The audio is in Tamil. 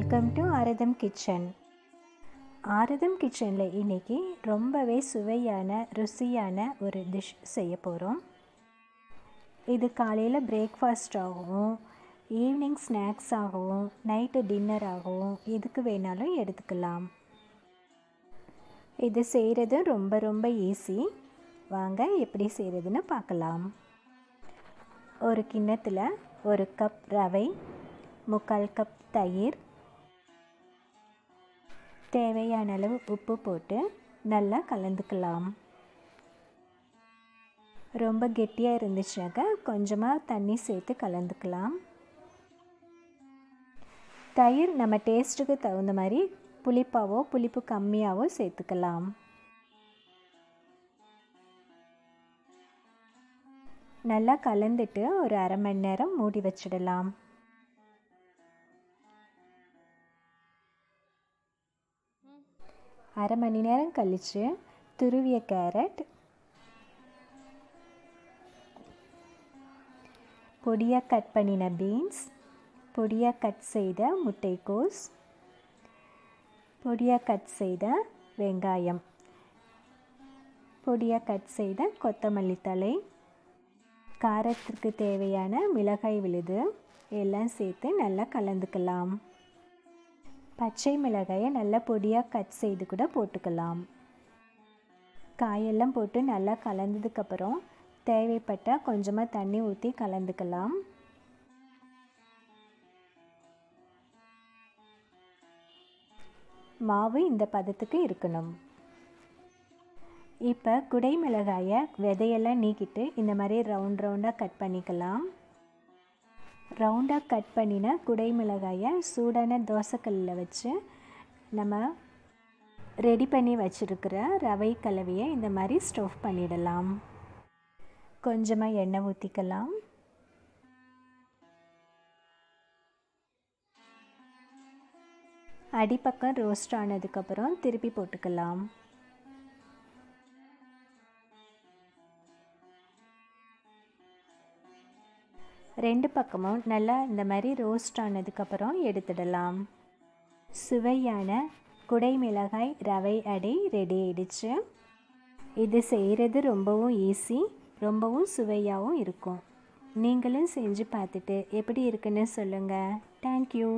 Welcome to Aratham kitchen. ஆரதம் கிச்சனில் இன்றைக்கி ரொம்பவே சுவையான ருசியான ஒரு டிஷ் செய்ய போகிறோம். இது காலையில் பிரேக்ஃபாஸ்ட் ஆகவும், ஈவினிங் ஸ்நாக்ஸ் ஆகவும், நைட்டு டின்னர் ஆகவும் எதுக்கு வேணாலும் எடுத்துக்கலாம். இது செய்கிறது ரொம்ப ரொம்ப ஈஸி. வாங்க எப்படி செய்கிறதுன்னு பார்க்கலாம். ஒரு கிண்ணத்தில் 1 கப் ரவை, 3/4 கப் தயிர், தேவையான அளவு உப்பு போட்டு நல்லா கலந்துக்கலாம். ரொம்ப கெட்டியாக இருந்துச்சுனாக்கா கொஞ்சமாக தண்ணி சேர்த்து கலந்துக்கலாம். தயிர் நம்ம டேஸ்ட்டுக்கு தகுந்த மாதிரி புளிப்பாவோ புளிப்பு கம்மியாகவோ சேர்த்துக்கலாம். நல்லா கலந்துட்டு ஒரு அரை மணி நேரம் மூடி வச்சிடலாம். அரை மணி நேரம் கழித்து துருவிய கேரட், பொடியாக கட் பண்ணின பீன்ஸ், பொடியாக கட் செய்த முட்டைக்கோஸ், பொடியாக கட் செய்த வெங்காயம், பொடியாக கட் செய்த கொத்தமல்லி தழை, காரத்திற்கு தேவையான மிளகாய் விழுது எல்லாம் சேர்த்து நல்லா கலந்துக்கலாம். பச்சை மிளகாயை நல்லா பொடியாக கட் செய்து கூட போட்டுக்கலாம். காயெல்லாம் போட்டு நல்லா கலந்ததுக்கப்புறம் தேவைப்பட்டால் கொஞ்சமாக தண்ணி ஊற்றி கலந்துக்கலாம். மாவு இந்த பதத்துக்கு இருக்கணும். இப்போ குடை மிளகாயை விதையெல்லாம் நீக்கிட்டு இந்த மாதிரி ரவுண்டாக கட் பண்ணிக்கலாம். ரவுண்டாக கட் பண்ணின குடை மிளகாயை சூடான தோசைக்கல்லில் வச்சு நம்ம ரெடி பண்ணி வச்சுருக்கிற ரவை கலவையை இந்த மாதிரி ஸ்டஃப் பண்ணிடலாம். கொஞ்சமாக எண்ணெய் ஊற்றிக்கலாம். அடிப்பக்கம் ரோஸ்ட் ஆனதுக்கப்புறம் திருப்பி போட்டுக்கலாம். ரெண்டு பக்கமும் நல்லா இந்த மாதிரி ரோஸ்ட் ஆனதுக்கப்புறம் எடுத்துடலாம். சுவையான குடை மிளகாய் ரவை அடை ரெடி ஆயிடுச்சு. இது செய்கிறது ரொம்பவும் ஈஸி, ரொம்பவும் சுவையாகவும் இருக்கும். நீங்களும் செஞ்சு பார்த்துட்டு எப்படி இருக்குன்னு சொல்லுங்கள். தேங்க்யூ.